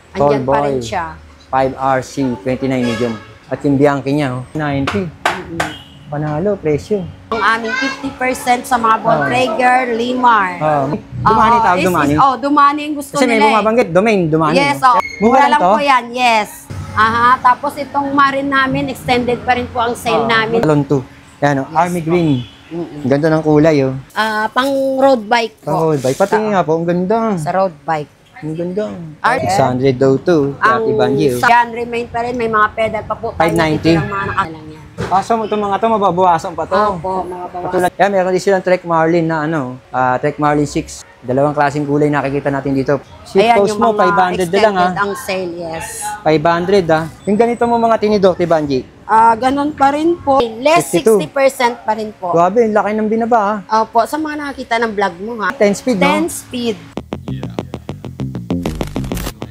Andyan pa rin siya. 5RC, 29 medium. At yung Bianchi niya, 90. Panalo, presyo. Ang aming 50% sa mga Bontrager, Limar. Dumani tawag, Dumani. Dumani yung gusto Kasi may nila bumabanggit, domain, Dumani. Yes, Mura lang to? po yan, yes. Tapos itong Marin namin, extended pa rin po ang sale namin. Talon 2. Yan, Army Green. Ganda ng kulay, oh. Pang road bike po. Oh, bike. Patingin nga po, ang ganda. Sa road bike. Ang ganda. Art. 600 daw to. Ate Banji, oh. Yan, remain pa rin. May mga pedal pa po. 590. Lang mga nakalang yan. So, itong mga to, mababawasan pa to. Opo, mga bawas. Patulad, yan, meron din silang Trek Marlin na Trek Marlin 6. Dalawang klaseng kulay nakikita natin dito. Seat Ayan, post yung mo, mga 500 na lang, ha. extended ang sale, yes. 500, Yung ganito mo mga tinidor, Banji. Ganun pa rin po. Less 52. 60% pa rin po. Grabe, ang laki ng binaba, ha. Opo, sa mga nakakita ng vlog mo, ha. 10 speed, no? 10 speed.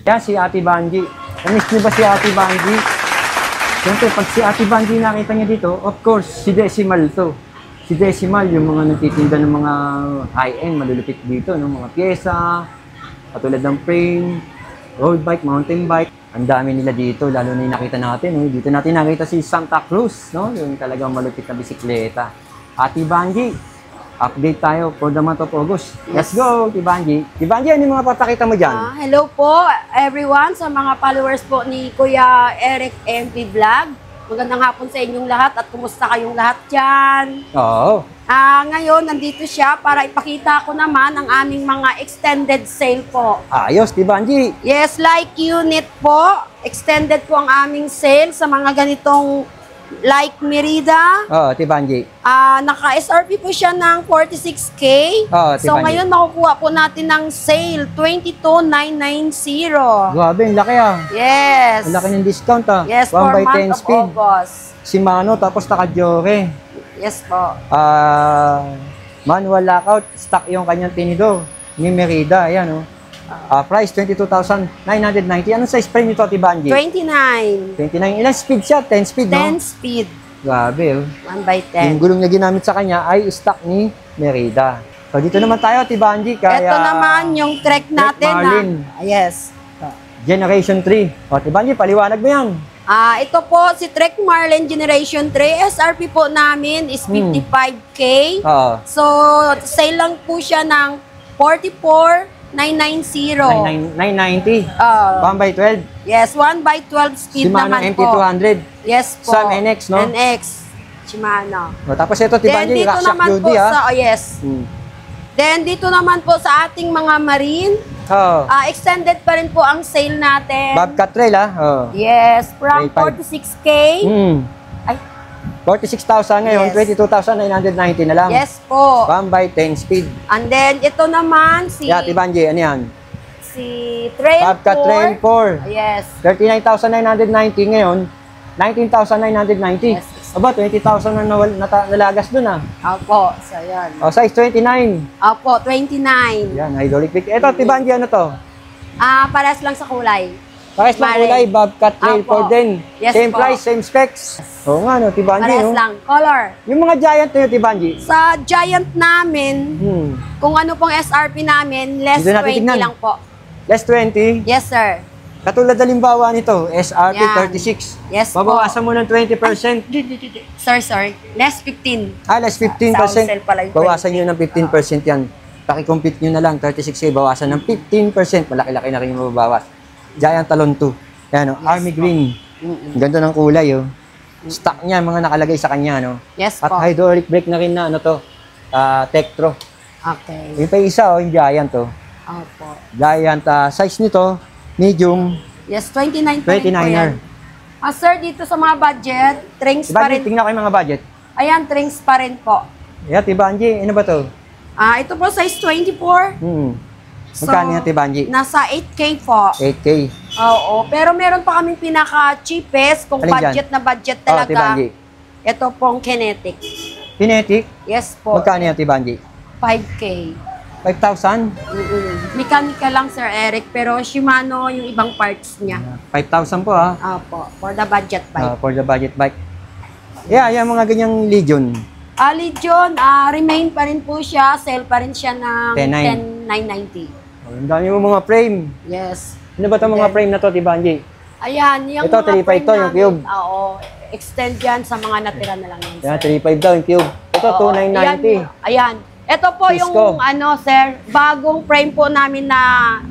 Yan, si Ate Banji. Namiss niyo ba si Ate Banji? Siyempre, pag si Ate Banji nakita niya dito, of course, si Decimal to. Si Decimal, yung mga nagtitinda ng mga high-end, malulupit dito, no? Mga pyesa, katulad ng frame, road bike, mountain bike. Ang dami nila dito, lalo na yung nakita natin. No? Dito natin nakita si Santa Cruz, no? Yung talagang malupit na bisikleta. Ate Banji, update tayo for the month of August. Let's go, Tibanji. Tibanji, ano yung mga papakita mo dyan? Hello po, everyone, sa mga followers po ni Kuya Eric MP Vlog. Magandang hapon sa inyong lahat at kumusta kayong lahat dyan? Oo. Ngayon, nandito siya para ipakita ko naman ang aming mga extended sale po. Ayos, Tibanji. Yes, like unit po. Extended po ang aming sale sa mga ganitong like Merida. Oo, Tibanji. Naka-SRP po siya ng 46K. So Tibanji. ngayon makukuha po natin ng sale, 22,990. Grabe, ang laki, Yes. Ang laki ng discount, Yes, 1 for by 10 month of speed. August. Shimano, tapos naka-Jore. Yes po. Manual lockout, stock yung kanyang tinidor. Ni Merida, ayan, price 22,990. Anong size frame nito, Tibanji? 29. 29. Ilang speed siya? 10 speed, 10 no? speed. Grabe, 1 by Yung 10. gulong na ginamit sa kanya ay stock ni Merida. So, dito naman tayo, Tibanji. Kaya, Ito naman yung trek natin. Marlin. Yes. Generation 3. O, Tibanji, paliwanag mo yan. Ito po, si Trek Marlin Generation 3. SRP po namin is 55K. Oo. So, sale lang po siya ng 44,990. 990. 1 by 12. Yes, 1 by 12 speed Shimano naman po. MT200. Yes po. Sam NX, no? NX. Shimano. O, tapos ito, Then Tibanji, dito Raksha naman po Judy, sa, yes. Then dito naman po sa ating mga marine, extended pa rin po ang sale natin. Bobcat Trail, Yes, from Ray 46K. Ay, 46,000 ngayon, Yes. 22,990 na lang. yes po. 1 by 10 speed. And then ito naman si Tibanji, ano yan? Trail 4. Bobcat Trail 4. Yes. 39,990 ngayon, 19,990. Yes. Aba, 20,000 na nalagas dun, Opo, so yan. O, size 29. Opo, 29. Yan, hydraulic pick. Ito, Tibanji, ano to? Pares lang sa kulay. Pares lang Mare. kulay, Bobcat Trail Apo. 4 din. Yes Same po. price, same specs. Oo nga, no, Tibanji, Pares no? lang. Color. Yung mga giant na yun, Tibanji. Sa Giant namin, kung ano pong SRP namin, less Dito natin 20 tignan. lang po. Less 20. Yes, sir. Katulad halimbawa nito, SRP Yan. 36. Yes po. Babawasan mo ng 20%. Sorry. Less 15. Less 15%. Sa pala yung Bawasan nyo ng 15% yan. Pakicompute nyo na lang, 36K, bawasan ng 15%. Malaki-laki na rin yung mababawas. Giant Talon 2. Yan, Army Green. Ganda ng kulay, Stock niya, mga nakalagay sa kanya, no? Yes At po. hydraulic brake na rin na, Tektro. Okay. Yung pa isa, yung Giant, Opo. Giant, size nito, medium, Yes, 29 pa rin po 29er. yan. Sir, dito sa mga budget, drinks pa Tibanji, rin. tingnan ko yung mga budget. Ayan, drinks pa rin po. Yeah, Tibanji, ano ba to? Ito po, size 24. Magkano yan, Tibanji? Nasa 8K po. 8K. Oo, pero meron pa kaming pinaka-cheapest kung Alin budget dyan? na budget Oh, talaga. Tibanji. Ito pong Kinetic. Kinetic, Yes po. magkano yan, Tibanji? 5K. 5,000? Mechanical lang, Sir Eric, pero Shimano yung ibang parts niya. 5,000 po, Opo, for the budget bike. for the budget bike. Yeah, yung mga ganyang Legion. Legion, remain pa rin po siya, sale pa rin siya ng 10,990. 10,990. Ang dami mo mga frame. Yes. Ano ba itong mga frame na to, Tibanji? Ayan, yung Ito, 3.5 to, yung cube. Oo. Extend yan sa mga natira na lang yan, sir. Yan, 3.5 daw yung cube. Ito, Oo, 2,990. Ayan. Ito po Cisco. yung, sir, bagong frame po namin na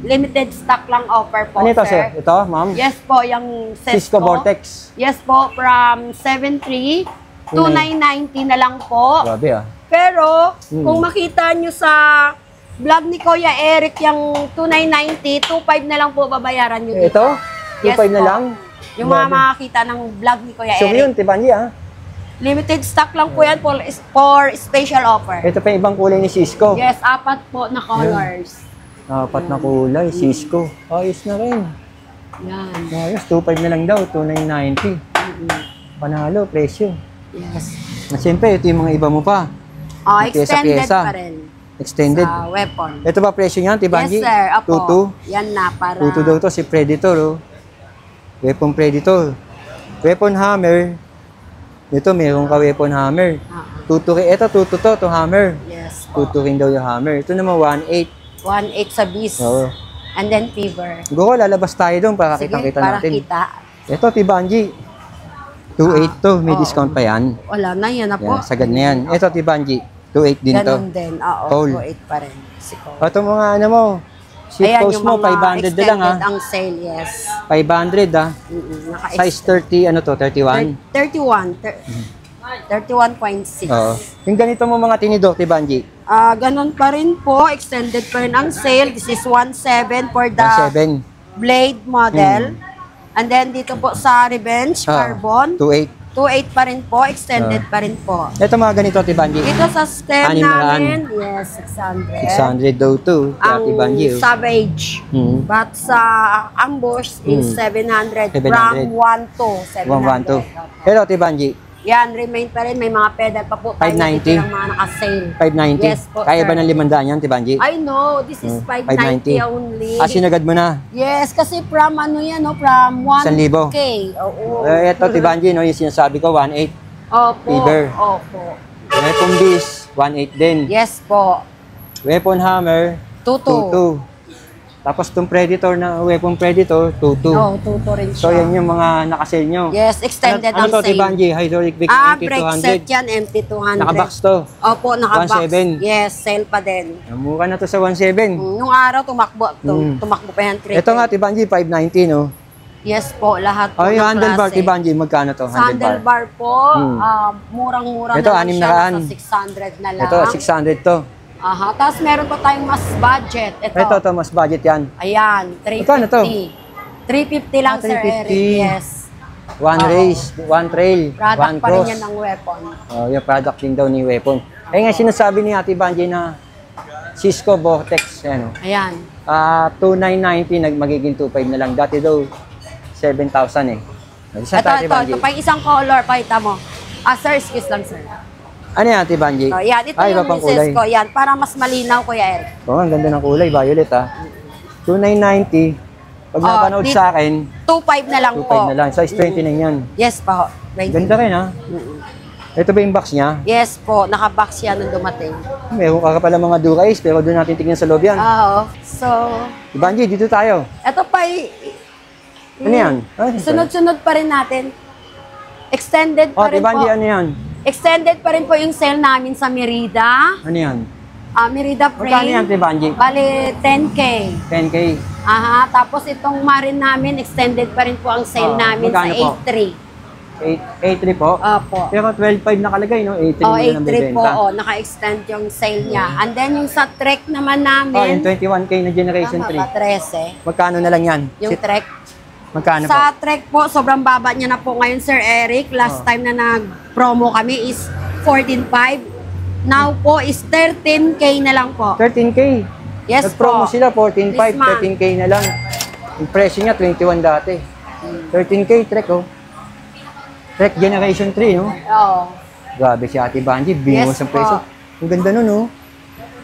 limited stock lang offer po, Ano ito, sir? Ito, ma'am? Yes po, yung Cisco Vortex. Yes po, from 7.3 to 9.90 na lang po. Grabe ah. Pero, kung makita nyo sa vlog ni Kuya Eric, yung 2,990, 2.5 na lang po babayaran nyo dito. Ito? 2.5 Yes na po. lang? Yung mga makakita ng vlog ni Kuya So Eric. yun, Tibanji ah. Limited stock lang po yan for special offer. Ito pa yung ibang kulay ni Cisco. Yes, 4 po na colors. Apat na kulay, Cisco. Ayos na rin. Yan. Ayos, 2.5 na lang daw, 2,990. Panalo, presyo. Yes. At siyempre, ito yung mga iba mo pa. Extended Pyesa-pyesa. pa rin. Extended. Sa weapon. Ito ba presyo niyan, Tibanji? Yes, sir. Apo. Tutu. Yan na, para... Tutu daw to, si Predator, oh. Weapon Predator. Weapon Hammer. Ito, meron ka Weapon Hammer. Tutu rin. Ito, tutu to hammer. Yes po. Tutu rin daw yung hammer. Ito naman, 1.8. 1.8 sa beast. Oo. And then fever. Siguro, lalabas tayo doon para Sige, kitang-kita para natin. kita. Ito, Tibanji. 2.8 to. May discount pa yan. Wala na, yan na po. Yan, sagad na yan. Ito, Tibanji. 2.8 din to. Ganun din. Oo, Tall. 2.8 pa rin. Si Cole. Ito mga ano mo. Ship Ayan, post yung mo, mga 500 na lang ha. extended ang sale, yes. 500 ha. Size 30, ano to, 31? 31. 31.6. Oo. Yung ganito mo mga tinidor, Tibanji. Ganun pa rin po. Extended pa rin ang sale. This is 1.7 for the 1.7. blade model. And then dito po sa Revenge Carbon. 2.8. 2.8 pa rin po. Extended pa rin po. Ito mga ganito, Tibanji. Dito sa stem 600. namin, yes, 600. 600 daw to. Ang Tibanji. Oh. Savage. Hmm. But sa ambush is 700. 700. From 1 to 112. 700. Pero Tibanji, Yan, remain pa rin. May mga pedal pa po. 590. Ng mga naka-sale. 590. Yes po, Kaya sir. ba ng 500 yan, Tibanji? I know, this is 590 only. Sinagad mo na. Yes, kasi from ano yan, no? From 1,000. 1K. Oo. Ito, Tibanji, no, yung sinasabi ko, 1.8. Opo. Fever. Opo. Weapon Beast, 1.8 din. Yes po. Weapon Hammer, Tutu. 2.2. Tapos itong Predator na Weapon Predator, 2.2. No, tuto rin siya. So, yan yung mga nakasale nyo. Yes, extended ano ang to, sale. Tibanji? Hydraulic Vic Brake set MT200. yan, MT200. Nakabox to. Opo, nakabox. 1.7. Yes, sale pa din. Mura na to sa 1.7. Nung araw, tumakbo pa yan. 3K. Ito nga, Tibanji, 590, no? Yes po, lahat po Yung ng handlebar, klase. Tibanji, magkano to? Sa handlebar po, murang-mura Ito, na lang 6 na siya. raan. Nasa 600 na lang. Ito, 600 to. Aha, tapos meron pa tayong mas budget. Ito, mas budget yan. Ayan, 350. Ito, ano to? 350 lang, Sir 350. Eric. Yes. One race, one trail, Product one pa rin cross. yan ng weapon. Yung product din daw ni Weapon. Nga sinasabi ni Ate Banji na Cisco Vortex, ano, Ayan. 2,990, magiging 2,500 na lang. Dati daw, 7,000 eh. Isa Ito pa yung isang color, pakita mo. Sir, excuse lang, sir. Ano yan, Ate Banji? So, yan, ito iba yung pang kulay. misis ko. Yan, para mas malinaw, Kuya Eric. Ang ganda ng kulay, violet 2,990. Pag napanood sa akin, 2.5 na lang 2,500 po. na lang. Size 29 yan. Yes po. 20. Ganda rin Ito ba yung box niya? Yes po, naka-box yan nung dumating. Meron ka pala mga Durais, pero doon natin tignan sa loob yan. Oo. So, Banji, dito tayo. ito pa Ano yan? sunod-sunod pa rin natin. Extended pa rin po. Banji, ano yan? Extended pa rin po yung sale namin sa Merida. Ano yan? Merida Magkano yan, frame. Banji? Bali, 10K. 10K. Aha, tapos itong marin namin, extended pa rin po ang sale namin sa magkano po? 8.3. 8.3 po? Opo. Pero 12.5 nakalagay, no? 8.3 Oh, na lang 8.3 po, bibenta. naka-extend yung sale niya. And then yung sa Trek naman namin, Yung 21K na Generation tama ba, 3. 13. Magkano na lang yan? Yung Trek. Magkano po? Sa Trek po, sobrang baba niya na po ngayon, Sir Eric. Last time na nag-promo kami is 14.5. Now po is 13K na lang po. 13K. Yes Nag-promo po. sila, 14.5, This month. 13K na lang. Yung presyo niya, 21 dati. 13K, Trek, Trek Generation 3, no? Oo. Grabe si Ate Banji, bingos Yes ang presyo. po. Ang ganda nun, no?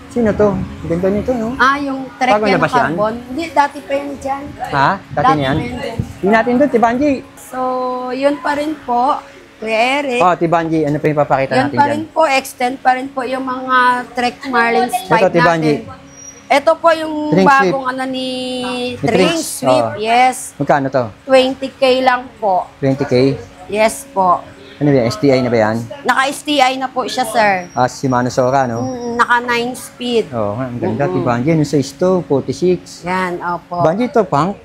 Sino to? Ang ganda nito, no? Yung Trek Bago yan na ba na siya? carbon. Hindi, dati pa yun dyan. Ha? Dati na yan? pa yun dyan. Tingnan natin doon, Tibanji. So, yun pa rin po, Kuya Eric. Tibanji, ano pa yung papakita Yun natin pa dyan? rin po, extend pa rin po yung mga Trek Marlin Ito, Spike Tibanji. natin. Ito po yung Drink bagong ano ni Drink Drinks, Sweep. oo. Yes. Magkano to? 20K lang po. 20K? Yes po. Ano ba yan? STI na ba yan? Naka-STI na po siya, sir. Shimano Sora, no? Naka 9 speed. Oo, ang ganda. Tibanji, yung size to, 46. Yan, opo. Banji to, punk.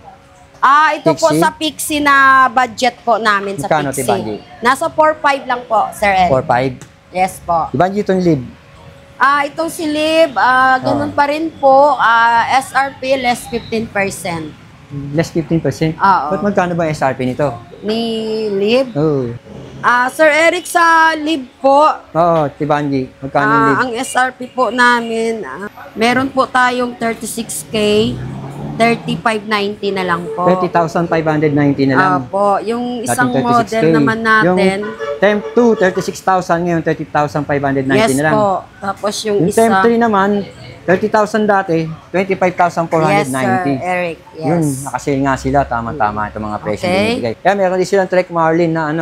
Ito po Pixie? sa Pixie na budget po namin sa Magkano, Pixie. Tibanji? Nasa 4.5 lang po, Sir Eric. 4.5. Yes po. Tibanji itong lib. Itong silib, ganun pa rin po. SRP less 15%. Less 15%. Oo. Ba't magkano ba yung SRP nito? Ni lib. Oh. Sir Eric, sa lib po, Oo, Tibanji. Magkano yung lib? ang SRP po namin, meron po tayong 36K, 3590 na lang po. 30,590 na lang. Po, yung isang Dating 36K. model naman natin. Yung Temp 2, 36,000 ngayon, 30,590 Yes na lang. po. Tapos yung Yung isa. Temp 3 naman, 30,000 dati, Yes, Sir 25,490. Eric. Yes. Yun, nakasale nga sila, tama-tama itong mga presyo Okay. binibigay. Kaya meron din silang Trek Marlin na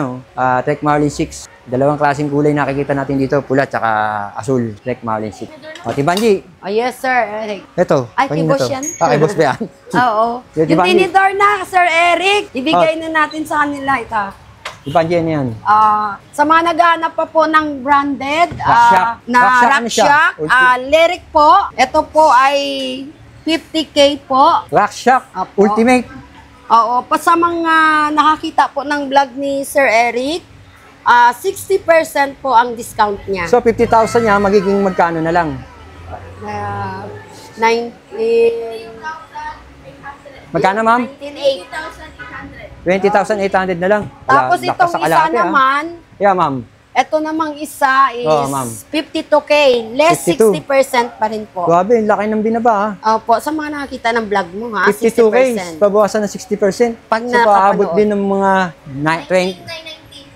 Trek Marlin 6. Dalawang klaseng kulay nakikita natin dito, pula tsaka asul, Trek Marlin 6. O, Tibanji, Yes, Sir Eric. ito. Ay, kay kanino boss to? yan? Kay boss ba yan? Oo. Yung Yung Tibanji. tinidor na, Sir Eric. Ibigay na natin sa kanila ito. Tibanji, ano yan? Sa mga naghahanap pa po ng branded Raksyak. na Raksyak, ano siya? Raksyak, Lyric po, ito po ay 50K po. Raksyak, Apo. Ultimate. Oo, pa sa mga nakakita po ng vlog ni Sir Eric, 60% po ang discount niya. So, 50,000 niya, magiging magkano na lang? 19... Magkano, ma'am? 19,800. 20,800 na lang. Tapos Wala, itong lakas sa isa kalahati, ah. naman, Yeah, ma'am. ito namang isa is Oo, ma'am. 52K. Less 52. 60% pa rin po. Grabe, ang laki ng binaba, ha? Opo, sa mga nakakita ng vlog mo ha, 52K, 60%. pabawasan ng 60%. Pag so, paabot napapanood. din ng mga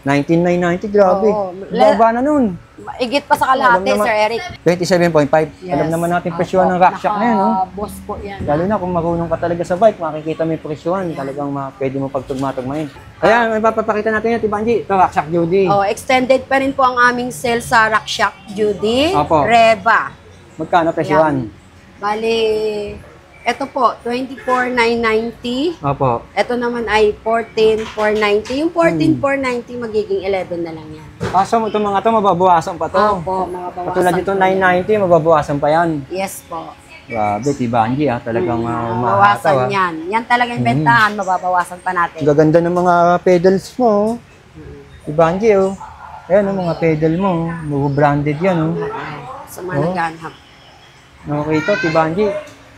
19,990, grabe. Oo. Baba na nun. Igit pa sa kalahati, Alam naman- Sir Eric. 27.5. Yes. Alam naman natin presyohan ng Raksyak na yun, no? Boss po yan. Lalo na kung marunong ka talaga sa bike, makikita mo yung presyohan, talagang pwede mo pagtugma-tugmain. Kaya, may papapakita natin yan, Tibanji. Ito, Raksyak Judy. Extended pa rin po ang aming sale sa Raksyak Judy. Opo. Reva. Magkano presyohan? Bali, ito po, 24,990. Opo. Ito naman ay 14,490. Yung 14,490 magiging 11 na lang yan. Kaso itong mga to, mababawasan pa to. Opo, mga bawasan. Katulad dito, po yan. 990, mababawasan pa yan. Yes po. Grabe, Tibanji, ha? Talagang Mabawasan mahataw, ha? yan. Yan talaga yung bentahan, mababawasan pa natin. Ang gaganda ng mga pedals mo, oh. Tibanji, oh. Ayan, oh, mga pedal mo, oh. Branded yan, oh. Sa mga Oh. naghahanap. Okay ito, Tibanji.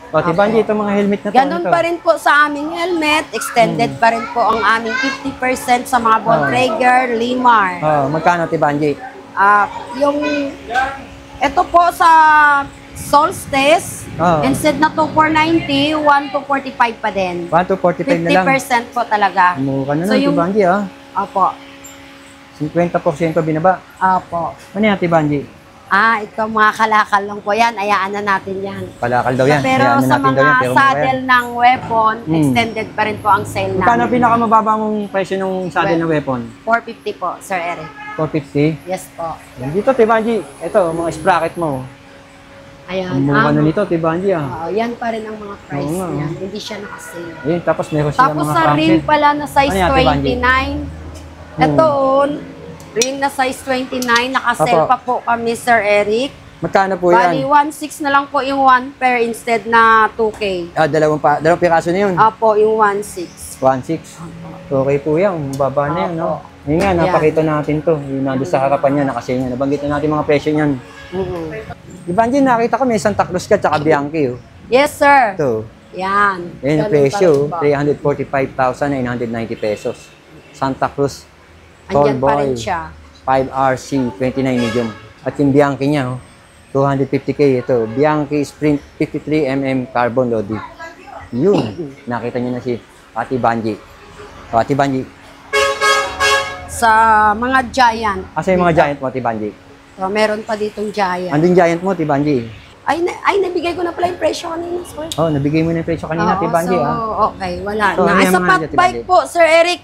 O, Tibanji, itong mga helmet na to. Ganun ano to? pa rin po sa aming helmet. Extended pa rin po ang aming 50% sa mga Bontrager, Limar. Oh, magkano, Tibanji? Yung, ito po sa Solstice, Oh. instead na 2,490, 1,245 pa din. 1 to 45 na lang. 50% po talaga. Mukha na So, lang, yung- Tibanji, ha? Opo. 50% binaba. Opo. Ano yan, Tibanji? Ito mga kalakal lang po yan. Ayaan na natin yan. Palakal daw yan. Pero Hayaan na sa natin daw mga yan, pero mukha yan. saddle ng weapon, Hmm. extended pa rin po ang sale Magkano namin. pinakamababa mong presyo ng saddle na weapon? 450 po, Sir Eric. 450? Yes po. Dito, Tibanji. Ito, mga sprocket mo. Ayan. Ang mukha na nito, Tibanji, ah. Yan pa rin ang mga price Oo nga, niyan. Hindi siya nakasale. Ayun, tapos meron silang Tapos mga sa rim crankset. pala na size Ano yan, Ate Banji? 29. Ito rim na size 29. Nakasale Apo. pa po kami, Sir Eric. Magkano po Bali, yan? 1.6 na lang po yung 1 pair instead na 2K. Dalawang piraso na yun. Apo, yung 1.6. 1.6. Okay po yan. Baba na yan, no? Yun nga, napakita natin to. Yung nandun sa harapan niya, nakasale niya. Nabanggit na natin mga presyo niyan. Di ba, Angie, nakita ko may Santa Cruz ka tsaka Bianchi, oh. Yes, sir. Ito. Yan. Yan ang Ganun presyo, pa rin po. 345,990 pesos. Santa Cruz. Andyan pa Tallboy, rin siya. 5RC, 29 medium. At yung Bianchi niya, oh, 250K ito. Bianchi Sprint 53mm carbon lodi. Yun. Nakita niyo na si Ate Banji. O, Ate Banji. Sa mga giant. Asa yung mga giant mo, Ate Banji? So, meron pa ditong giant. Andun giant mo, Ate Banji. Ay, nabigay ko na pala yung presyo kanina, sir. Oh, nabigay mo na yung presyo kanina, Ate Banji, so, ah. okay, wala So, na. ano Ay, yung sa mga fat Ate bike Banji? po, Sir Eric,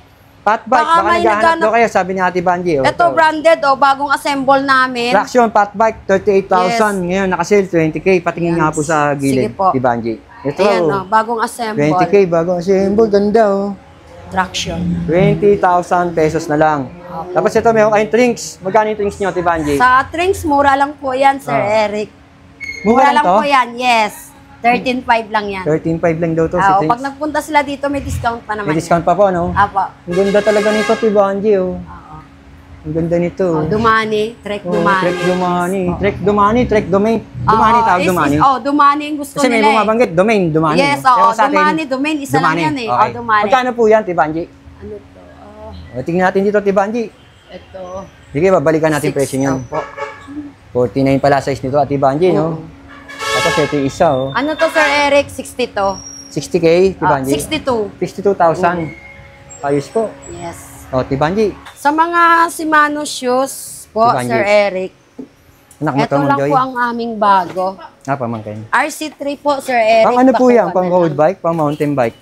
Pat bike, Baka baka may naghahanap naghanap- daw kayo, sabi ni Ate Banji. Ito branded, bagong assemble namin. Traction, pat bike, 38,000. Ngayon, nakasale, 20K. Patingin Ayan. nga po sa Sige gilid, po. Ate Banji. Ito, Ayan, bagong assemble. 20K, bagong assemble. Ganda, oh. Traction. 20,000 pesos na lang. Tapos ito, meron kayong drinks. Magkano yung drinks nyo, Ate Banji? Sa drinks, mura lang po yan, Sir Eric. Mura lang to? po yan, yes. 13.5 lang yan. 13.5 lang daw to si Pag drinks. nagpunta sila dito, may discount pa naman. May discount pa po, no? Apo. Ang ganda talaga nito, Ate Banji, oh. Ang ganda nito. Dumani, Trek Oh, Dumani. Trek Dumani. Trek Dumani, Trek Domain. Dumani tawag, Dumani. Dumani yung gusto Kasi may nila bumabanggit, Domain, Dumani. Yes, Pero sa atin, Dumani, Domain, isa lang Dumani. yan eh. Okay. Dumani. Magkano po yan, Ate Banji? Ano to? Tingnan natin dito, Ate Banji. Ito. Sige, babalikan natin presyo niyan. Opo. 49 pala size nito, Ate Banji, no? Tapos ito yung isa, oh. Ano to, Sir Eric? 60 to. 60K, Ate Banji. 62. 62,000. Ayos po. Yes. O, Ate Banji. Sa mga Shimano shoes po, Dibanji. Sir Eric, Anak mo ito to, Ma'am lang Joy. po ang aming bago. Pamangkin. RC3 po, Sir Eric. Pang ano po yan? Pakuha Pang na road lang. bike? Pang mountain bike?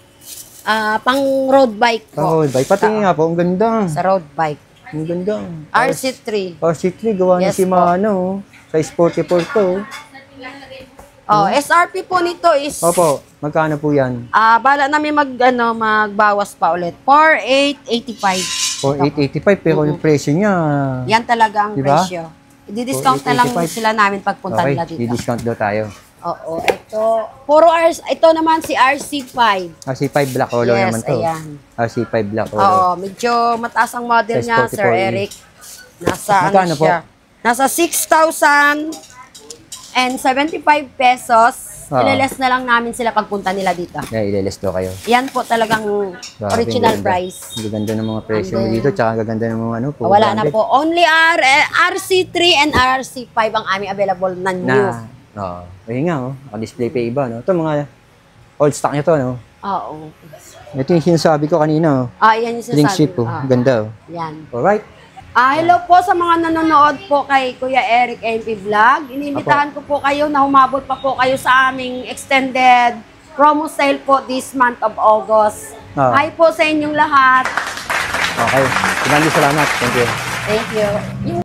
Pang road bike Pang po. road bike. Patingin nga po, ang ganda. Sa road bike. Ang ganda. RC3. RC3, gawa ni Yes Shimano. Oh. Size 44 to. SRP po nito is Opo, magkano po yan? bala namin magbawas pa ulit. 4,885. 4,885 pero yung presyo niya. Yan talaga ang Diba? presyo. I-discount na lang 4,885. sila namin pagpunta Okay, nila dito. i-discount daw tayo. Oo, ito naman si RC5. RC5 black color Yes, naman to. ayan. RC5 black color. Oo, medyo mataas ang model Size niya, 44E. Sir Eric. Nasa Magkano ano siya? Nasa 6,075 pesos. Oo. Ileless na lang namin sila pagpunta nila dito. Yeah, ililist daw kayo. Yan po talagang Grabe, original ang ganda. price. Ang ganda ng mga presyo mo And then, dito, tsaka ang gaganda ng mga ano po. Wala na branded. po. Only RC3 and RC5 ang aming available na new. Oo. Ayun nga, oh. Naka-display pa iba, no? Ito mga old stock nyo to, no? Oo. Ito yung sinasabi ko kanina, oh. Yan yung Link sinasabi. ship, oh. Ganda, oh. Yan. Alright. Hello po sa mga nanonood po kay Kuya Eric MP Vlog. Inimbitahan ko po kayo na humabot pa po kayo sa aming extended promo sale po this month of August. Hi po sa inyong lahat. Okay. Salamat. Thank you. Thank you.